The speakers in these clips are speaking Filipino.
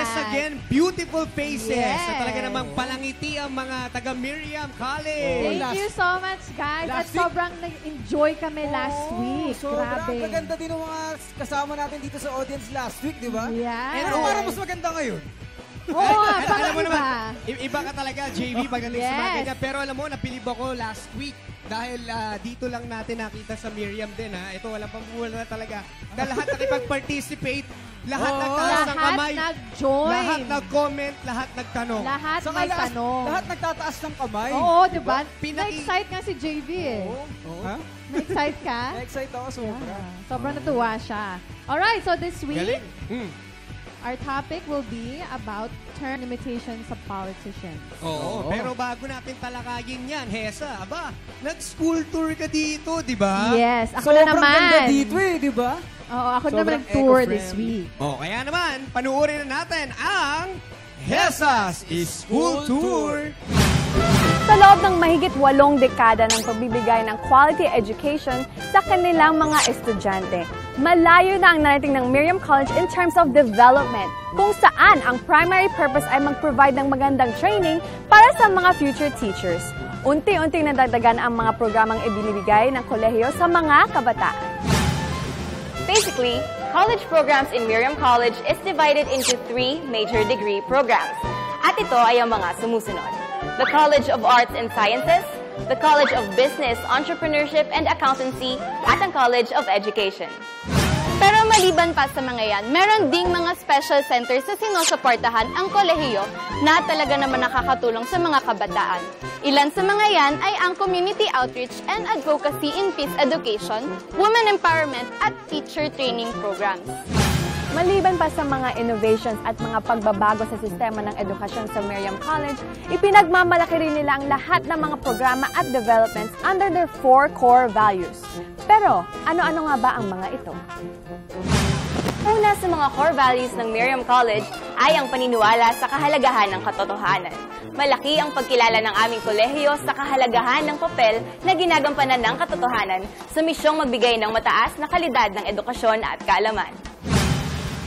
once again, beautiful faces. Yes. Na talaga namang palangiti ang mga taga Miriam College. Thank you so much, guys. At sobrang nag-enjoy kami last week. Sobrang Grabe. maganda din ang mga kasama natin dito sa audience last week, di ba? Yeah. Pero parang mas maganda ngayon. Oo, Alam mo naman, iba. iba ka talaga, JV, pagdating sa mga Yes. ganyan. Pero alam mo, napilib ako last week. Dahil dito lang natin nakita sa Miriam din, ha? Ito, walang pamumula talaga. Na lahat nakipag-participate, lahat nagtaas ng kamay. Lahat nag-join. Lahat nag-comment, lahat nagtanong. Lahat Saka may tanong. Lahat nagtataas ng kamay. Oo, di ba? Pinaki- Na-excite nga si JV eh. Ha? Na-excite ka? Na-excite ako sobra. Sobrang natuwa siya. Alright, so this week, Galing. our topic will be about term limitations of politicians. Oo, pero bago natin talakayin yan, Hesa, aba, nag-school tour ka dito, di ba? Yes, ako na Sobrang naman. ganda dito eh, di ba? Oo, ako na Sobrang nag-tour eco-friendly. this week. Oh, kaya naman, panuorin na natin ang Hesa's School Tour. Sa loob ng mahigit 8 dekada ng pagbibigay ng quality education sa kanilang mga estudyante, malayo na ang narating ng Miriam College in terms of development, kung saan ang primary purpose ay mag-provide ng magandang training para sa mga future teachers. Unti-unting nadagdagan ang mga programang ibinibigay ng kolehiyo sa mga kabataan. Basically, college programs in Miriam College is divided into 3 major degree programs. At ito ay ang mga sumusunod: the College of Arts and Sciences, the College of Business, Entrepreneurship and Accountancy, at ang College of Education. Pero maliban pa sa mga yan, meron ding mga special centers na sinusuportahan ang kolehiyo na talaga naman nakakatulong sa mga kabataan. Ilan sa mga yan ay ang Community Outreach and Advocacy in Peace Education, Women Empowerment at Teacher Training Programs. Maliban pa sa mga innovations at mga pagbabago sa sistema ng edukasyon sa Miriam College, ipinagmamalaki rin nila ang lahat ng mga programa at developments under their 4 core values. Pero, ano-ano nga ba ang mga ito? Una sa mga core values ng Miriam College ay ang paniniwala sa kahalagahan ng katotohanan. Malaki ang pagkilala ng aming kolehiyo sa kahalagahan ng papel na ginagampanan ng katotohanan sa misyong magbigay ng mataas na kalidad ng edukasyon at kaalaman.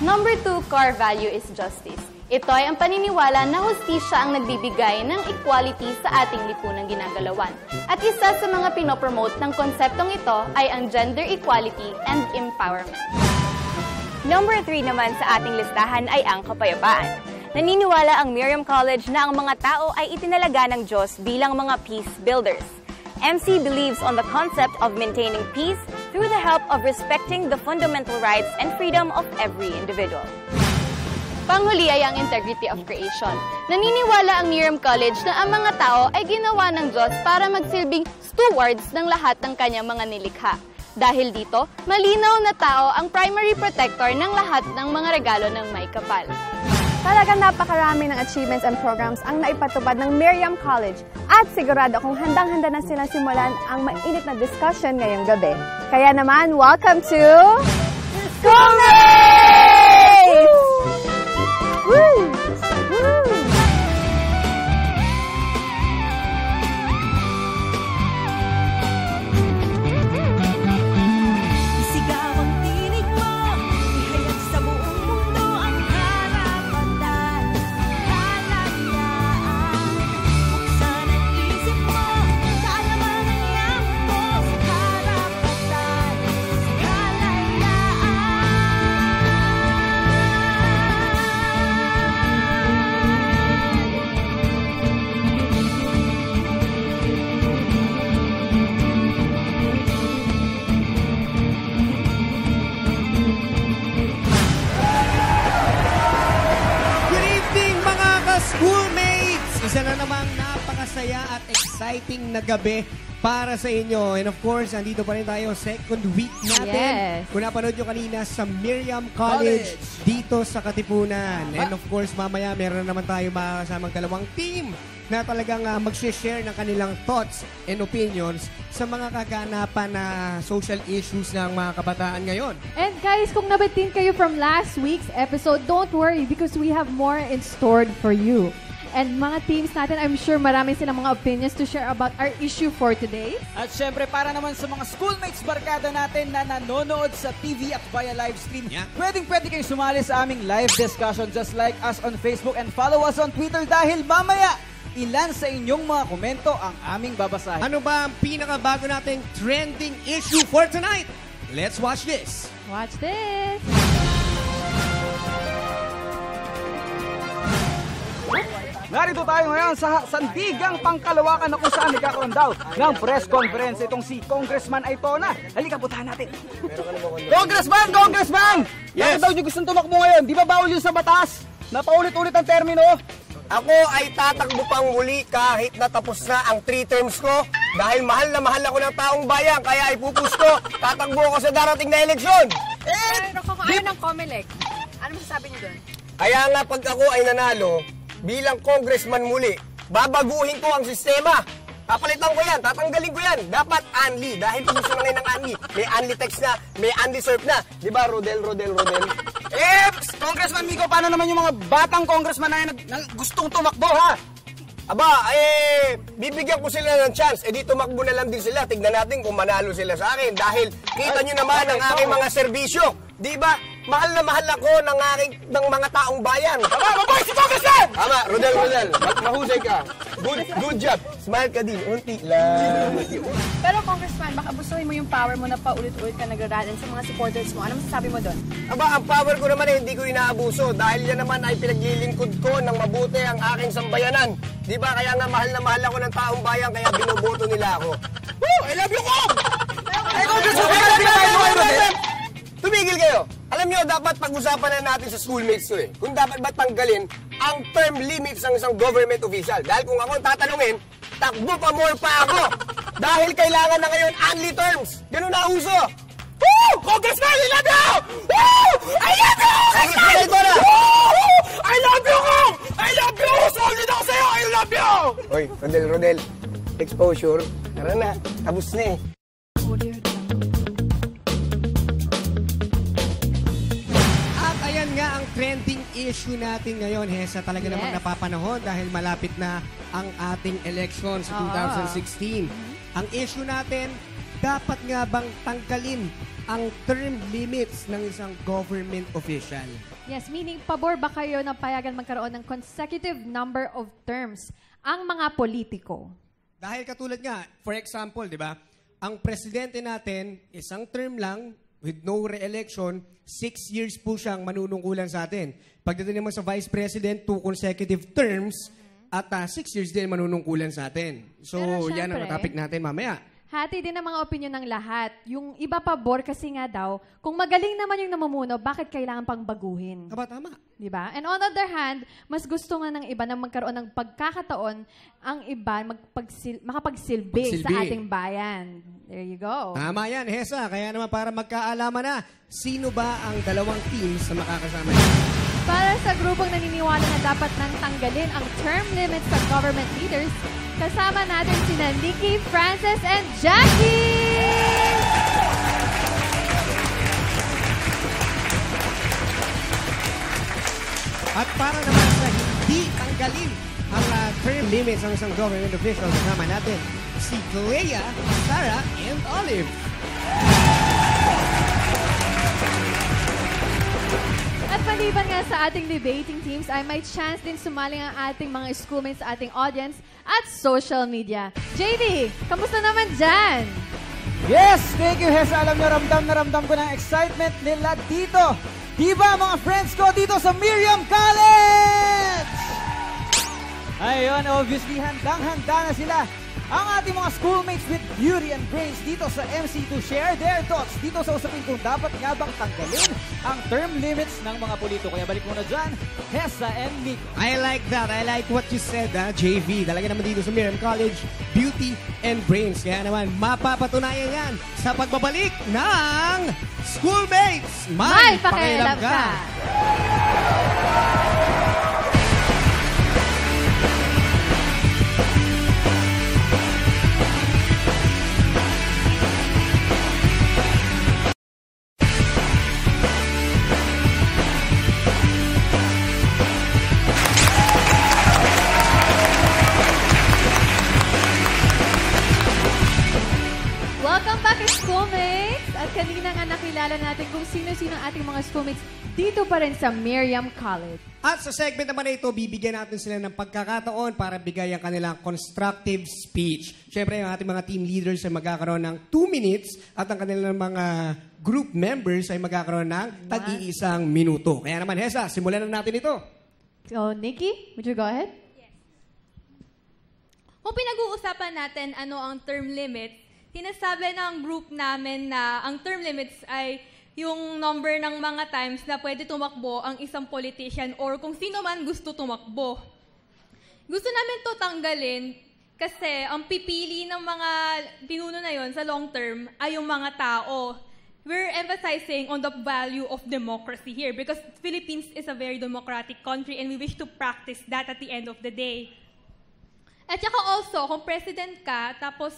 Number 2 core value is justice. Ito ay ang paniniwala na hustisya ang nagbibigay ng equality sa ating lipunang ginagalawan. At isa sa mga pinopromote ng konseptong ito ay ang gender equality and empowerment. Number 3 naman sa ating listahan ay ang kapayapaan. Naniniwala ang Miriam College na ang mga tao ay itinalaga ng Diyos bilang mga peace builders. MC believes on the concept of maintaining peace through the help of respecting the fundamental rights and freedom of every individual. Panghuli ay ang integrity of creation. Naniniwala ang Miriam College na ang mga tao ay ginawa ng Diyos para magsilbing stewards ng lahat ng kanyang mga nilikha. Dahil dito, malinaw na tao ang primary protector ng lahat ng mga regalo ng may kapal. Talagang napakarami ng achievements and programs ang naipatupad ng Miriam College at sigurado akong handang-handa na silang simulan ang mainit na discussion ngayong gabi. Kaya naman, welcome to Schoolmates! Woo! Woo! Isigaw ang tinig mo, ihayag sa buong mundo ang karapatan, kalayaan. Buksan ang isip mo, kaalaman ang yaman mo, karapatan, kalayaan. Good evening mga ka-schoolmates! Isa na namang napakasaya at exciting na gabi para sa inyo. And of course, andito pa rin tayo second week natin. Yes. Kung napanood nyo kanina sa Miriam College dito sa Katipunan. And of course, mamaya meron naman tayo makakasamang dalawang team na talagang mag-share ng kanilang thoughts and opinions sa mga kaganapan na social issues ng mga kabataan ngayon. And guys, kung nabitin kayo from last week's episode, don't worry because we have more in store for you. And mga teams natin, I'm sure marami silang mga opinions to share about our issue for today. At syempre, para naman sa mga schoolmates barkada natin na nanonood sa TV at via live stream, pwede kayo sumali sa aming live discussion just like us on Facebook and follow us on Twitter dahil mamaya, ilan sa inyong mga komento ang aming babasahin. Ano ba ang pinakabago nating trending issue for tonight? Let's watch this. Watch this! Narito tayo ngayon sa sandigang pangkalawakan na kung saan nagkakaroon daw ng press conference itong si Congressman Aitona. Halika, putahan natin. Congressman! Yes. Bakit daw niyo gustong tumakbo ngayon? Di ba bawal yun sa batas? Napaulit-ulit ang termino. Ako ay tatakbo pang muli kahit natapos na ang 3 terms ko dahil mahal na mahal ako ng taong bayan kaya ipupus ko, tatakbo ako sa darating na eleksyon. Pero kung ayaw ng COMELEC, ano masasabi niyo doon? Kaya nga pag ako ay nanalo, bilang congressman muli, babaguhin ko ang sistema. Papalitan ko yan, tatanggalin ko yan. Dapat Anli, dahil gusto na ngayon ng Anli. May Anli text na, may Anli surf na. Di ba, Rodel? Congressman Miko, paano naman yung mga batang congressman na gustong tumakbo, ha? Aba, bibigyan ko sila ng chance. Di tumakbo na lang din sila. Tignan natin kung manalo sila sa akin. Dahil kita nyo naman ang aking mga serbisyo. Di ba? Mahal na mahal ako ng mga taong bayan. Tama, maboy si Congressman! Tama, Rodel. Mahusay ka. Good job. Smile ka din. Unti lang. Pero Congressman, baka abusuhin mo yung power mo na paulit-ulit ka nagraralan sa mga supporters mo. Ano masasabi mo doon? Aba, ang power ko naman hindi ko inaabuso dahil yan naman ay pinaglilingkod ko ng mabuti ang aking sambayanan. Di ba? Kaya nga mahal na mahal ako ng taong bayan kaya binoboto nila ako. Woo! I love you, Kong! Tumigil kayo! Alam nyo, dapat pag-usapan na natin sa schoolmates ko kung dapat ba tanggalin ang term limits ng isang government official. Dahil kung ako tatanungin, takbo pa more pa ako. Dahil kailangan na ngayon only terms. Ganun na uso. Woo! Congressman, I love you! Woo! I love you! Congressman! Woo! I love you, Kong! I love you! Solid ako sa'yo! I love you! Oy, Rodel. Exposure. Tara na. Tapos na Ayan nga ang trending issue natin ngayon, Hesa. Talaga namang napapanahon dahil malapit na ang ating election sa 2016. Ang issue natin, dapat nga bang tanggalin ang term limits ng isang government official? Yes, meaning pabor ba kayo na payagan magkaroon ng consecutive number of terms ang mga politiko? Dahil katulad nga, for example, di ba, ang presidente natin, isang term lang, with no re-election, 6 years po siyang manunungkulan sa atin. Pagdating naman sa Vice President, 2 consecutive terms at 6 years din manunungkulan sa atin. So, Pero yan ang syempre, topic natin mamaya. Hati din ang mga opinion ng lahat. Yung iba pabor kasi nga daw, kung magaling naman yung namumuno, bakit kailangan pang baguhin? Aba, tama. Diba? And on the other hand, mas gusto nga ng iba na magkaroon ng pagkakataon ang iba makapagsilbi sa ating bayan. There you go. Tama yan, Hesa. Kaya naman para magkaalaman na, sino ba ang dalawang teams na makakasama niya? Para sa grupong naniniwala na dapat nang tanggalin ang term limits sa government leaders, kasama natin sina Nikki, Francis, and Jackie! At para naman sa hindi tanggalin ang term limits ng isang government official, kasama natin si Clea, Sarah, and Olive. At maliban nga sa ating debating teams, ay may chance din sumali ang ating mga schoolmates sa ating audience at social media. JD, kamusta naman dyan? Yes, thank you, Hesa. Alam nyo, ramdam na ramdam ko ng excitement nila dito. Diba, mga friends ko dito sa Miriam College? Ayun, obviously, handang-handa na sila. Ang ating mga schoolmates with beauty and brains dito sa MC to share their thoughts dito sa usapin kung dapat nga bang tanggalin ang term limits ng mga politiko. Kaya balik muna dyan, Hesa and Nico. I like that. I like what you said, JV. Talaga naman dito sa Miriam College, beauty and brains. Kaya naman, mapapatunayan yan sa pagbabalik ng Schoolmates. May pakialam ka! Welcome back, schoolmates! At kanina nga nakilala natin kung sino-sino ang ating mga schoolmates dito pa rin sa Miriam College. At sa segment naman na ito, bibigyan natin sila ng pagkakataon para bigay ang kanilang constructive speech. Siyempre, ang ating mga team leaders ay magkakaroon ng 2 minutes at ang kanilang mga group members ay magkakaroon ng tag-iisang minuto. Kaya naman, Hesa, simulan na natin ito. So, Nikki, would you go ahead? Kung pinag-uusapan natin ano ang term limits, sinasabi ng group namin na ang term limits ay yung number ng mga times na pwede tumakbo ang isang politician or kung sino man gusto tumakbo. Gusto namin to tanggalin kasi ang pipili ng mga pinuno na yon sa long term ay yung mga tao. We're emphasizing on the value of democracy here because Philippines is a very democratic country and we wish to practice that at the end of the day. At saka also, kung president ka, tapos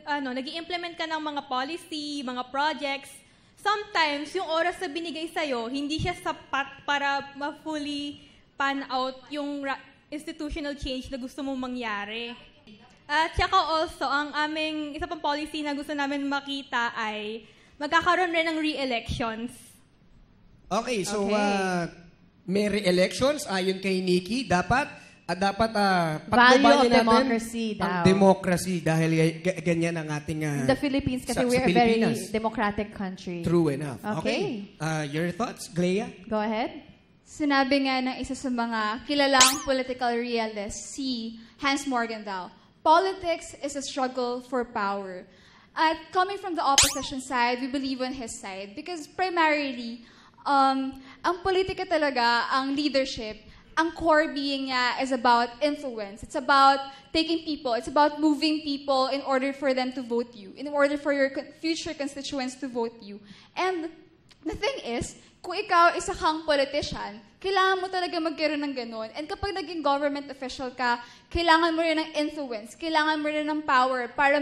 nag-i-implement ka ng mga policy, mga projects, sometimes yung oras na binigay sa'yo, hindi siya sapat para ma-fully pan out yung institutional change na gusto mong mangyari. At saka also, ang aming isa pang policy na gusto namin makita ay magkakaroon rin ng re-elections. Okay, so may re-elections ayon kay Nikki, dapat Value of natin democracy ang daw. democracy dahil ganyan ang ating The Philippines kasi sa we're a very Pilipinas. democratic country. True enough. Okay. Your thoughts, Glea? Go ahead. Sinabi nga ng isa sa mga kilalang political realist, si Hans Morgenthau, politics is a struggle for power. At coming from the opposition side, we believe on his side because primarily, ang politika talaga, ang leadership, ang core being niya is about influence. It's about taking people. It's about moving people in order for them to vote you, in order for your future constituents to vote you. And the thing is, kung ikaw isa kang politician, kailangan mo talaga magkaroon ng ganun. And kapag naging government official ka, kailangan mo rin ng influence, kailangan mo rin ng power para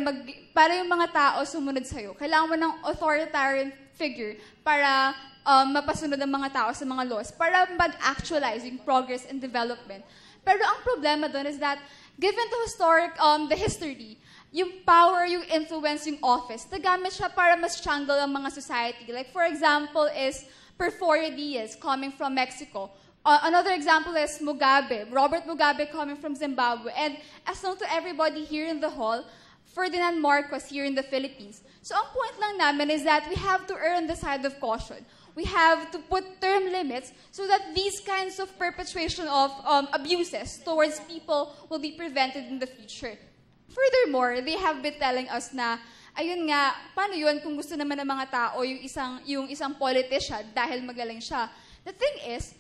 yung mga tao sumunod sa'yo. Kailangan mo ng authoritarian figure para mapasunod ang mga tao sa mga laws, para mag-actualize yung progress and development. Pero ang problema doon is that, given the history, yung power, yung influence, yung office, nagamit siya para ma-strangle ang mga society. Like, for example, is Porfirio Diaz coming from Mexico. Another example is Mugabe, Robert Mugabe coming from Zimbabwe. And as known to everybody here in the hall, Ferdinand Marcos here in the Philippines. So ang point lang namin is that we have to err on the side of caution. We have to put term limits so that these kinds of perpetration of abuses towards people will be prevented in the future. Furthermore, they have been telling us na, ayun nga, paano yun kung gusto naman ng mga tao yung isang politician dahil magaling siya. The thing is,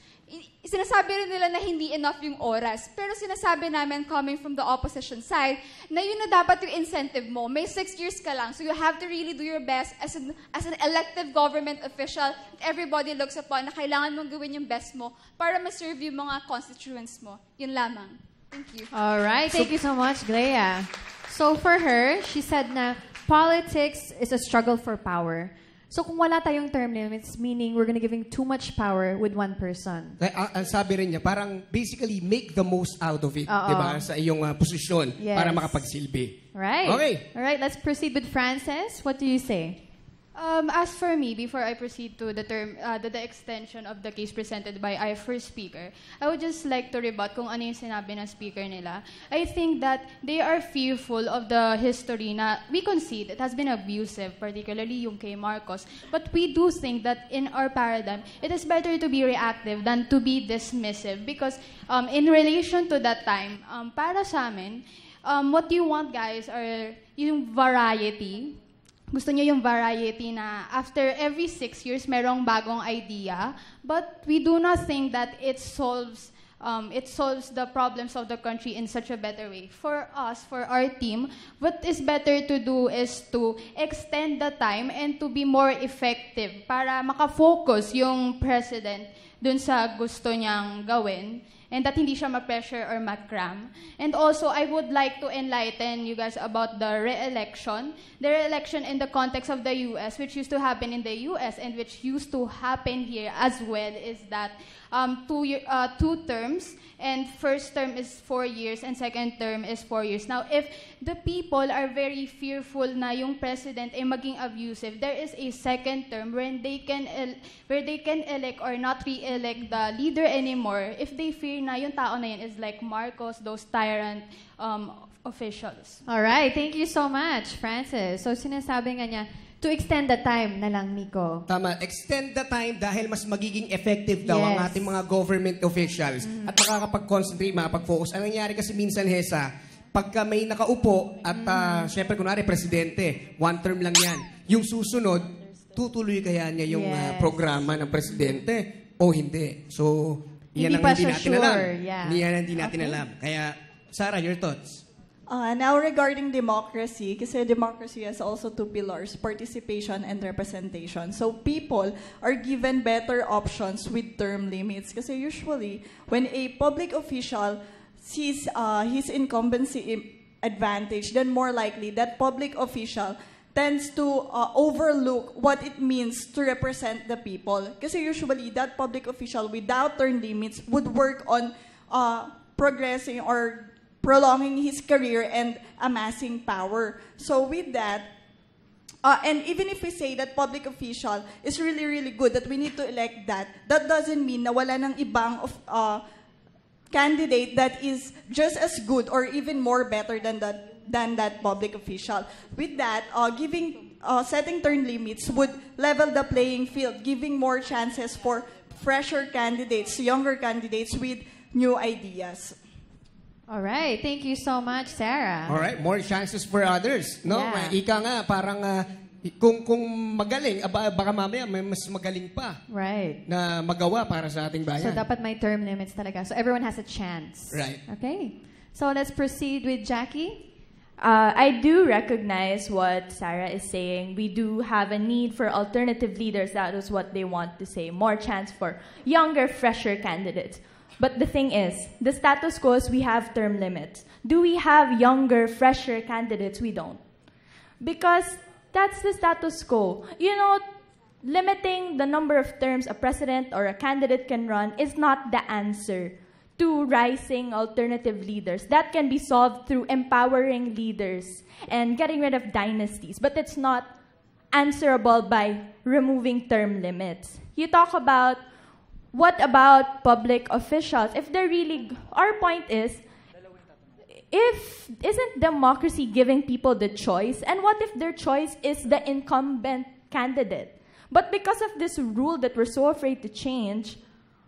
sinasabi rin nila na hindi enough yung oras. Pero sinasabi namin, coming from the opposition side, na yun na dapat yung incentive mo. May 6 years ka lang, so you have to really do your best as an elective government official. Everybody looks upon na kailangan mong gawin yung best mo para ma-serve yung mga constituents mo. Yun lamang. Thank you. All right. Thank you so much, Glea. So for her, she said na politics is a struggle for power. So kung wala tayong term limits, meaning we're gonna giving too much power with one person. Ang sabi rin niya, parang basically make the most out of it, di ba? Sa iyong posisyon para makapagsilbi. Right. Okay. All right, let's proceed with Frances. What do you say? As for me, before I proceed to the extension of the case presented by our first speaker, I would just like to rebut kung ano yung sinabi ng speaker nila. I think that they are fearful of the history na we concede it has been abusive, particularly yung kay Marcos. But we do think that in our paradigm, it is better to be reactive than to be dismissive because in relation to that time, para sa amin, what you want guys are yung variety. Gusto niyo yung variety na after every 6 years, merong bagong idea. But we do not think that it solves the problems of the country in such a better way. For us, for our team, what is better to do is to extend the time and to be more effective para makafocus yung president dun sa gusto niyang gawin. and that hindi siya ma-pressure or ma-cram. And also, I would like to enlighten you guys about the re-election. The re-election in the context of the US, which used to happen in the US and which used to happen here as well, is that 2 terms, and first term is 4 years and second term is 4 years. Now, if the people are very fearful na yung president ay maging abusive, there is a second term where they can elect or not re-elect the leader anymore if they fear na yung tao na yun is like Marcos, those tyrant officials. All right, thank you so much, Francis. So sinasabi nga niya, to extend the time na lang, Nico. Tama. Extend the time dahil mas magiging effective daw ang ating mga government officials at makakapag-concentrate, makapag-focus. Ang nangyari kasi minsan, Hesa, pagka may nakaupo at syempre, kunwari, presidente, 1 term lang yan. Yung susunod, tutuloy kaya niya yung programa ng presidente o hindi. So, yan ang hindi natin alam. Yan ang hindi natin alam. Kaya, Sarah, your thoughts? Now regarding democracy, kasi democracy has also 2 pillars, participation and representation. So people are given better options with term limits. Kasi usually, when a public official sees his incumbency advantage, then more likely that public official tends to overlook what it means to represent the people. Kasi usually, that public official without term limits would work on progressing or prolonging his career and amassing power. So with that, and even if we say that public official is really, really good, that we need to elect that, that doesn't mean na wala ng ibang candidate that is just as good or even more better than that public official. With that, setting term limits would level the playing field, giving more chances for fresher candidates, younger candidates with new ideas. All right. Thank you so much, Sarah. All right. More chances for others. No? Yeah. Ika nga, parang kung magaling, baka mamaya may mas magaling pa. Right. Na magawa para sa ating bayan. So dapat may term limits talaga. So everyone has a chance. Right. Okay. So let's proceed with Jackie. I do recognize what Sarah is saying. We do have a need for alternative leaders. That is what they want to say. More chance for younger, fresher candidates. But the thing is, the status quo is we have term limits. Do we have younger, fresher candidates? We don't. Because that's the status quo. You know, limiting the number of terms a president or a candidate can run is not the answer to rising alternative leaders. That can be solved through empowering leaders and getting rid of dynasties. But it's not answerable by removing term limits. You talk about, what about public officials? If they're really, our point is, isn't democracy giving people the choice? And what if their choice is the incumbent candidate? But because of this rule that we're so afraid to change,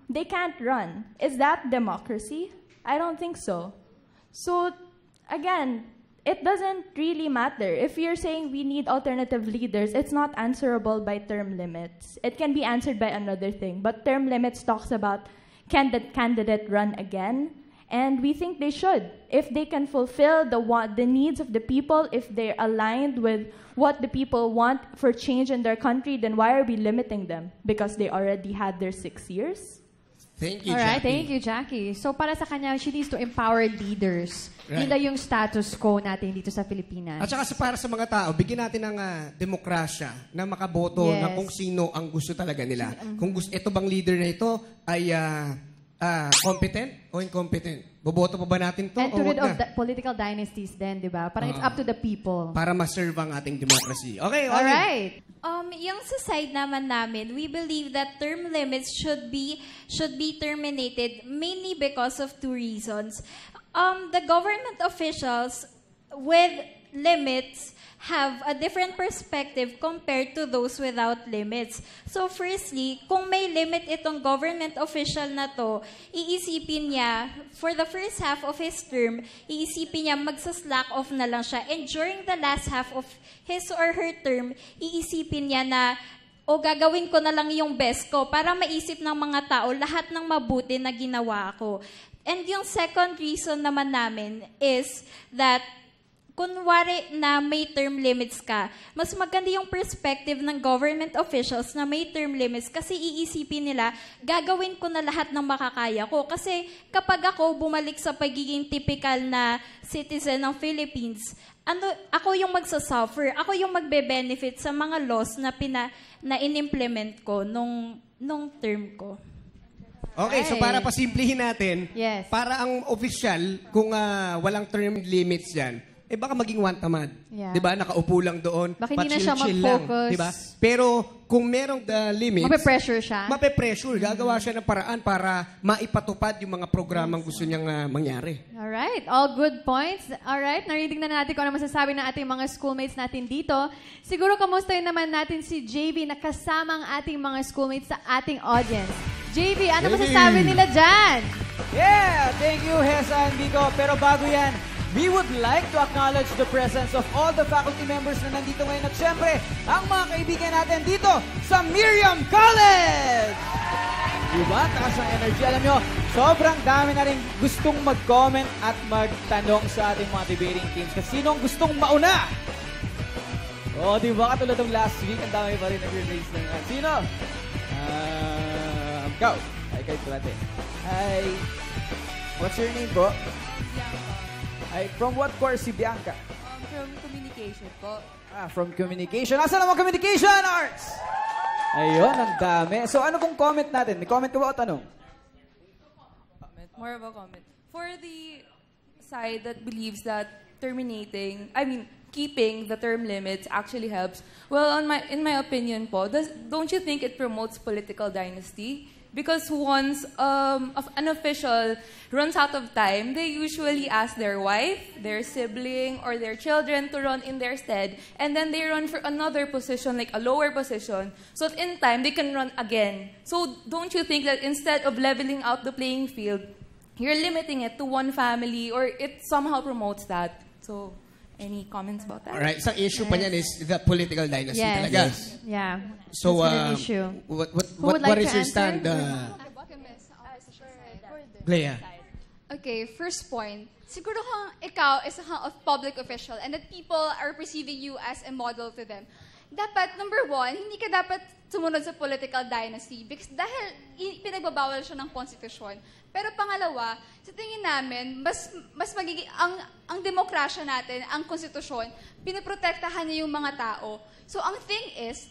they can't run. Is that democracy? I don't think so. So, again, it doesn't really matter. If you're saying we need alternative leaders, it's not answerable by term limits. It can be answered by another thing. But term limits talks about, can the candidate run again? And we think they should. If they can fulfill the needs of the people, if they're aligned with what the people want for change in their country, then why are we limiting them? Because they already had their 6 years? Thank you, All right, Jackie. thank you, Jackie. So para sa kanya, she needs to empower leaders. Right. Yun na yung status quo natin dito sa Pilipinas. At saka para sa mga tao, bigyan natin ng demokrasya na makaboto na kung sino ang gusto talaga nila. Kung gusto, ito bang leader na ito ay competent o incompetent? Boboto pa ba natin to? And to o rid wag of na? political dynasties din, di ba? Parang it's up to the people. Para ma-serve ang ating democracy. Okay, All right. Yung sa side naman namin, we believe that term limits should be terminated mainly because of 2 reasons. The government officials with limits have a different perspective compared to those without limits. So firstly, kung may limit itong government official na to, iisipin niya, for the first half of his term, iisipin niya magsa-slack off na lang siya. And during the last half of his or her term, iisipin niya na, gagawin ko na lang yung best ko para maisip ng mga tao lahat ng mabuti na ginawa ko. And yung second reason naman namin is that kunwari na may term limits ka, mas maganda yung perspective ng government officials na may term limits kasi iisipin nila, gagawin ko na lahat ng makakaya ko. Kasi kapag ako bumalik sa pagiging typical na citizen ng Philippines, ako yung magsasuffer, ako yung magbe-benefit sa mga laws na in-implement ko nung term ko. Okay, so para pasimplihin natin, Yes. para ang official, kung walang term limits yan, baka maging one tamad. Yeah. 'Di ba? Nakaupo lang doon, Baka hindi na siya pa-chill-chill lang, mag-focus. 'di ba? Pero kung merong limits, Mape-pressure siya. Mape-pressure, gagawa siya ng paraan para maipatupad yung mga programang gusto niyang mangyari. Alright, all good points. Alright, narinig na natin kung ano masasabi ng ating mga schoolmates natin dito. Siguro kamustahin naman natin si JV na kasama ang ating mga schoolmates sa ating audience. JV, ano masasabi nila dyan? Yeah! Thank you, Hesa and Vico. Pero bago yan, we would like to acknowledge the presence of all the faculty members na nandito ngayon at syempre, ang mga kaibigan natin dito sa Miriam College! Diba? Takas ang energy. Alam nyo, sobrang dami na rin gustong mag-comment at magtanong sa ating mga debating teams. Kasi sinong gustong mauna? Oo, diba? Katulad ng last week, ang dami pa rin nag-raise ng hand. Sino? Ikaw. Hi, kayo tulate. Hi. What's your name, bro? Ay, from what course si Bianca? From communication po. From communication. Asa naman communication arts? Ayun, ang dami. So, ano pong comment natin? May comment ka ba o tanong? More of a comment. For the side that believes that keeping the term limits actually helps, well, in my opinion po, don't you think it promotes political dynasty? Because once an official runs out of time, they usually ask their wife, their sibling, or their children to run in their stead. And then they run for another position, like a lower position. So that in time, they can run again. So don't you think that instead of leveling out the playing field, you're limiting it to one family, or it somehow promotes that? So, any comments about that? Alright, isang issue pa niyan is the political dynasty talaga. Yeah. So, That's an issue. what is your stand, Glea? Okay, first point. Siguro kung ikaw is a public official and that people are perceiving you as a model to them, dapat, number one, hindi ka dapat sumunod sa political dynasty because dahil pinagbabawal siya ng konstitusyon. Pero pangalawa, sa tingin namin, mas magiging, ang demokrasya natin, ang konstitusyon, pinoprotektahan niya yung mga tao. So, ang thing is,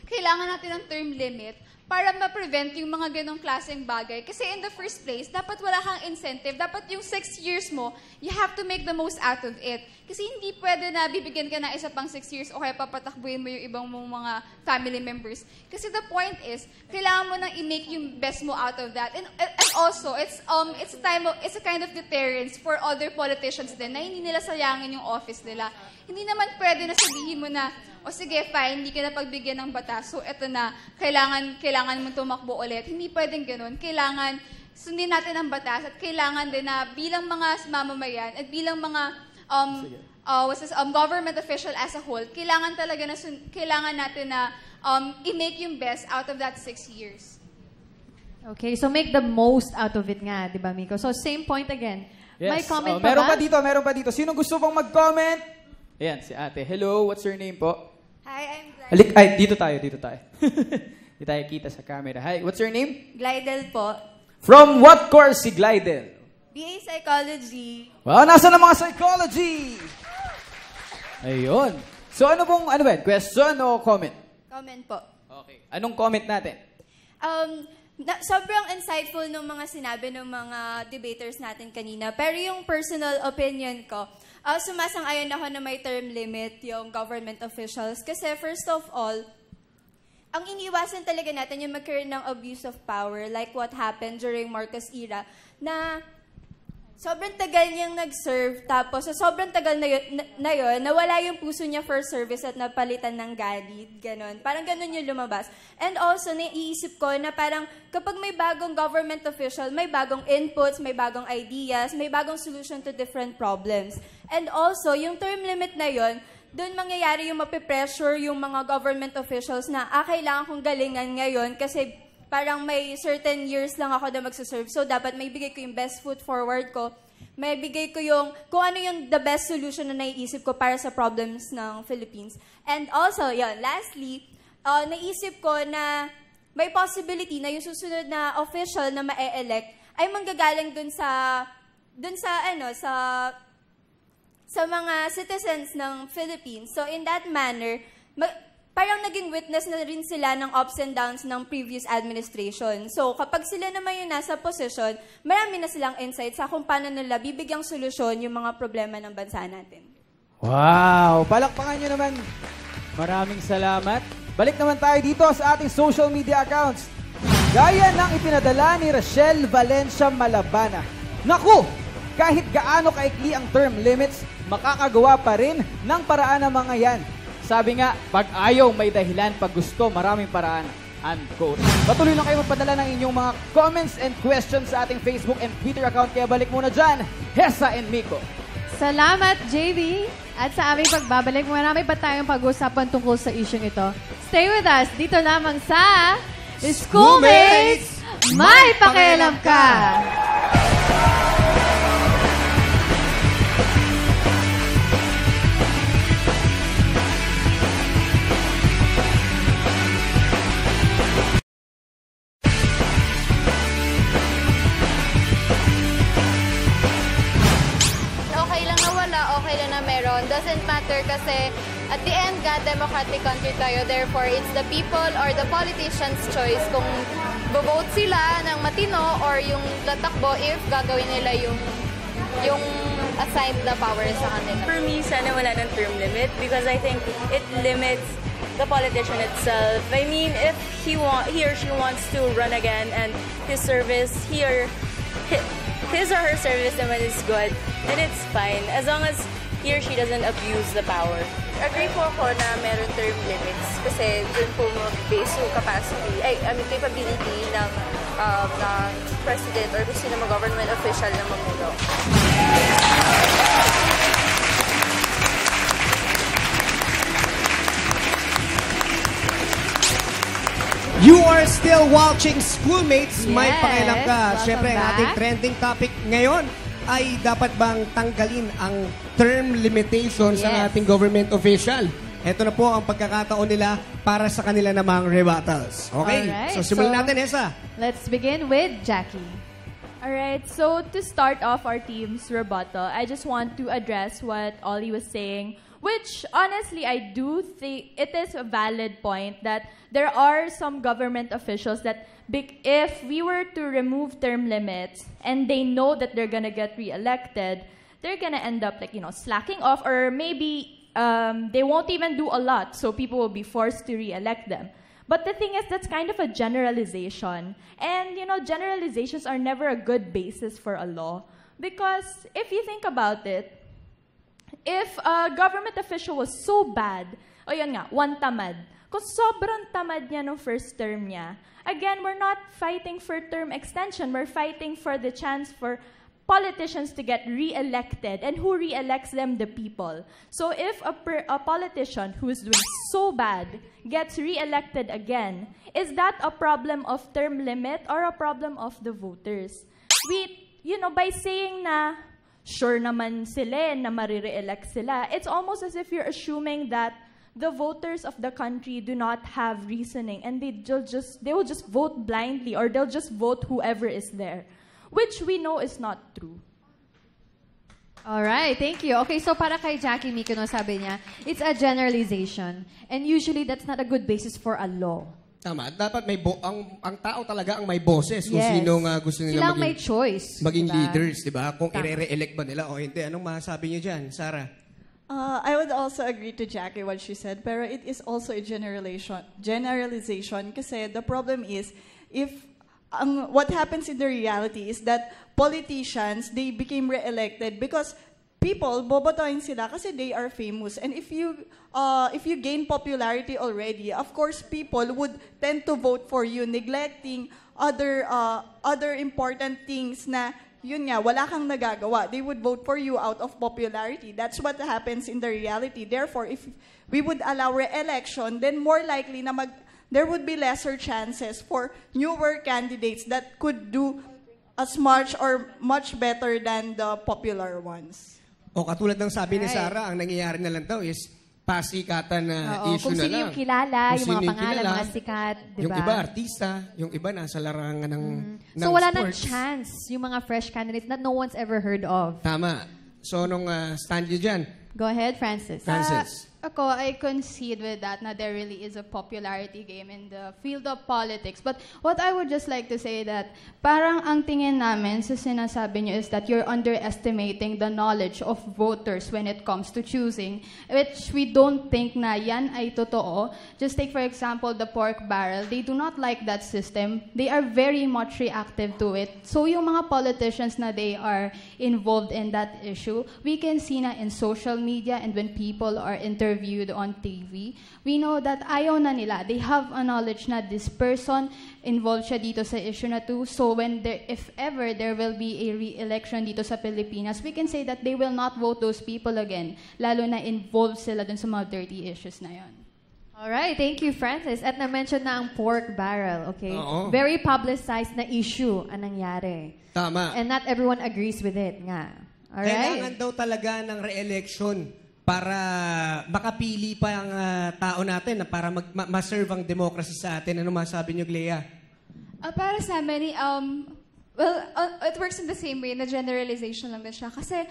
kailangan natin ng term limit para ma-prevent yung mga ganong klaseng bagay. Kasi in the first place, dapat wala kang incentive. Dapat yung 6 years mo, you have to make the most out of it. Kasi hindi pwede na bibigyan ka na isa pang 6 years o kaya papatakbuhin mo yung ibang mong mga family members. Kasi the point is, kailangan mo nang i-make yung best mo out of that. And also, it's a kind of deterrence for other politicians din na hindi nila sayangin yung office nila. Hindi naman pwede na sabihin mo na, o sige, fine, hindi ka na pagbigyan ng batas. So, eto na, kailangan mo tumakbo ulit. Hindi pwedeng ganun. Kailangan sundin natin ang batas at kailangan din na bilang mga mamamayan at bilang mga government official as a whole, kailangan talaga na kailangan natin na i-make yung best out of that 6 years. Okay, so make the most out of it nga, di ba, Miko? So, same point again. Yes. May comment pa meron ba? Meron pa dito. Sino gusto pang mag-comment? Ayan, si ate. Hello, what's your name po? Hi, I'm Glidel. Dito tayo. Hindi tayo kita sa camera. Hi, what's your name? Glidel po. From what course si Glidel? BA Psychology. Wow, nasa na mga psychology? Ayun. So, ano ba? Question o comment? Comment po. Okay. Anong comment natin? Sobrang insightful ng mga sinabi ng mga debaters natin kanina. Pero yung personal opinion ko, sumasang-ayon ako na may term limit yung government officials. Kasi first of all, ang iniiwasan talaga natin yung magkaroon ng abuse of power like what happened during Marcos era na sobrang tagal niyang nag-serve tapos sa sobrang tagal na yun, nawala yung puso niya for service at napalitan ng galit, ganon. Parang ganon yung lumabas. And also, naiisip ko na parang kapag may bagong government official, may bagong inputs, may bagong ideas, may bagong solution to different problems. And also, yung term limit na yun, doon mangyayari yung mapipressure yung mga government officials na, kailangan kong galingan ngayon kasi parang may certain years lang ako na magsaserve. So, dapat may bigay ko yung best foot forward ko. May bigay ko kung ano yung the best solution na naiisip ko para sa problems ng Philippines. And also, lastly, naisip ko na may possibility na yung susunod na official na ma-elect ay manggagaling dun sa mga citizens ng Philippines. So in that manner, parang naging witness na rin sila ng ups and downs ng previous administration. So kapag sila naman yung nasa posisyon, marami na silang insights sa kung paano nila bibigyang solusyon yung mga problema ng bansa natin. Wow! Palakpakan nyo naman. Maraming salamat. Balik naman tayo dito sa ating social media accounts. Gaya ng ipinadala ni Rachel Valencia Malabana. Naku! Kahit gaano kaikli ang term limits, makakagawa pa rin ng paraan ng mga yan. Sabi nga, pag ayaw may dahilan, pag gusto maraming paraan. Unquote. Patuloy lang kayo magpadala ng inyong mga comments and questions sa ating Facebook and Twitter account. Kaya balik muna dyan, Hesa and Miko. Salamat, JV. At sa aming pagbabalik, marami pa tayong pag-usapan tungkol sa isyong ito. Stay with us dito lamang sa Schoolmates, May Pakialam Ka! Doesn't matter kasi at the end, democratic country tayo. Therefore, it's the people or the politicians' choice kung bovote sila ng matino or yung tatakbo if gagawin nila yung assigned na power sa kanila. For me, sana wala ng term limit because I think it limits the politician itself. I mean, if he or she wants to run again and his or her service naman is good, then it's fine. As long as he or she doesn't abuse the power. Agree po ako na meron term limits kasi dun po base yung capability ng president or kung sino government official na mamuno. You are still watching Schoolmates, May Pakialam Ka. Welcome Siyempre, ang back. ating trending topic ngayon ay dapat bang tanggalin ang term limitations ng ating government official. Ito na po ang pagkakataon nila para sa kanila namang rebuttals. Okay? Alright, So, simulan natin, Esa. Let's begin with Jackie. Alright, so to start off our team's rebuttal, I just want to address what Ollie was saying, which honestly I do think it is a valid point that there are some government officials that if we were to remove term limits and they know that they're gonna get re-elected, they're gonna end up slacking off, or maybe they won't even do a lot, so people will be forced to re-elect them. But the thing is, that's kind of a generalization. And, generalizations are never a good basis for a law. Because if you think about it, if a government official was so bad, one tamad. Kung sobrang tamad niya nung first term niya, again, we're not fighting for term extension. We're fighting for the chance for politicians to get re-elected. And who re-elects them? The people. So if a politician who is doing so bad gets re-elected again, is that a problem of term limit or a problem of the voters? By saying na sure naman sila na marire-elect sila, it's almost as if you're assuming that the voters of the country do not have reasoning and they will just vote blindly, or they'll just vote whoever is there, which we know is not true. Alright, thank you. Okay, so para kay Jackie Miko, sabi niya, it's a generalization. And usually, that's not a good basis for a law. Tama. Dapat ang tao talaga ang may boses kung Yes. sino nga gusto nila Silang may choice, maging diba? leaders, di ba? Kung i-re-elect ba nila o hindi. Anong masasabi niyo dyan, Sarah? I would also agree to Jackie what she said, pero it is also a generalization kasi the problem is what happens in the reality is that politicians, they became re-elected because people bobotohin sila kasi they are famous, and if you gain popularity already, of course people would tend to vote for you, neglecting other important things na yun nga, wala kang nagagawa. They would vote for you out of popularity. That's what happens in the reality. Therefore, if we would allow re-election, then more likely na there would be lesser chances for newer candidates that could do as much or much better than the popular ones. O katulad ng sabi ni Sarah, ang nangyayari na lang daw is pasikatan na issue kung na sino lang. yung kilala, Kung yung sino mga pangalan, kilala. mga sikat, di Yung ba? iba, artista. Yung iba, nasa larangan ng So wala nang sports. chance yung mga fresh candidates that no one's ever heard of. Tama. So, nung stand nyo dyan, Go ahead, Francis. Ako, I concede with that na there really is a popularity game in the field of politics. But what I would just like to say that parang ang tingin namin sa sinasabi nyo is that you're underestimating the knowledge of voters when it comes to choosing, which we don't think na yan ay totoo. Just take, for example, the pork barrel. They do not like that system. They are very much reactive to it. So yung mga politicians na they are involved in that issue, we can see na in social media and when people are interviewed on TV, we know that ayaw na nila. They have a knowledge na this person involved siya dito sa issue na to. So when there, if ever there will be a re-election dito sa Pilipinas, we can say that they will not vote those people again, lalo na involved sila dun sa mga dirty issues na yon. Alright, thank you, Francis. At na-mention na ang pork barrel, okay? Oo. Very publicized na issue ang nangyari. tama. And not everyone agrees with it nga. Alright? Kailangan daw talaga ng re-election para makapili pa ang tao natin na para ma-serve ang democracy sa atin. Ano masabi niyo, Glea? Para sa amin, it works in the same way, na generalization lang din siya. Kasi,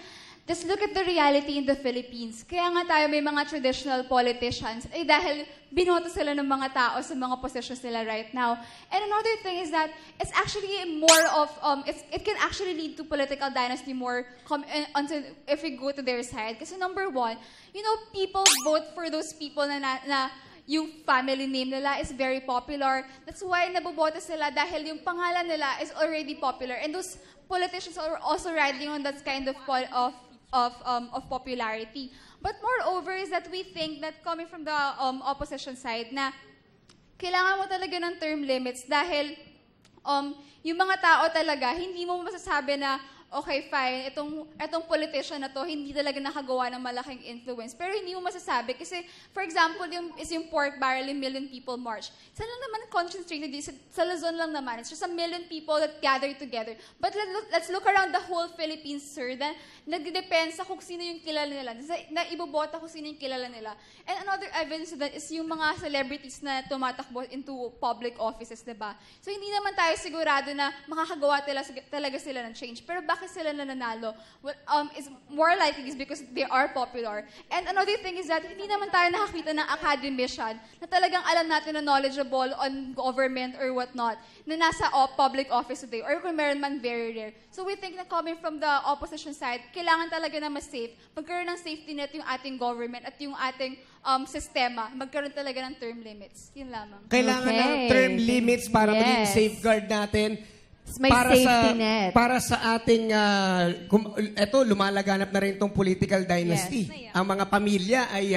just look at the reality in the Philippines. Kaya nga tayo may mga traditional politicians, dahil binoto sila ng mga tao sa mga positions nila right now. And another thing is that it's actually more of, it can actually lead to political dynasty more if we go to their side. Kasi number one, people vote for those people na yung family name nila is very popular. That's why naboboto sila dahil yung pangalan nila is already popular. And those politicians are also riding on that kind of popularity. But moreover is that we think that coming from the opposition side na kailangan mo talaga ng term limits dahil yung mga tao talaga, hindi mo masasabi na okay, fine, itong politician na to, hindi talaga nakagawa ng malaking influence. Pero hindi mo masasabi kasi, for example, yung pork barrel, yung Million People March. Saan lang naman concentrated dito? Sa Luzon lang naman. It's just a million people that gather together. But let's look around the whole Philippines, sir. Then, nagdedepend sa kung sino yung kilala nila. Na ibobota kung sino yung kilala nila. And another evidence of that is yung mga celebrities na tumatakbo into public offices, diba? So, hindi naman tayo sigurado na makakagawa talaga sila ng change. Pero bakit sila nananalo? Well, it's more likely is because they are popular. And another thing is that hindi naman tayo nakakita ng academician na talagang alam natin na knowledgeable on government or whatnot na nasa public office today or kung meron man very rare. So we think na coming from the opposition side, kailangan talaga na mas safe. Magkaroon ng safety net yung ating government at yung ating sistema. Magkaroon talaga ng term limits. Yun lamang. Kailangan ng term limits para maging safeguard natin. May safety net. Para sa ating, eto, lumalaganap na rin itong political dynasty. Yes. Ang mga pamilya ay,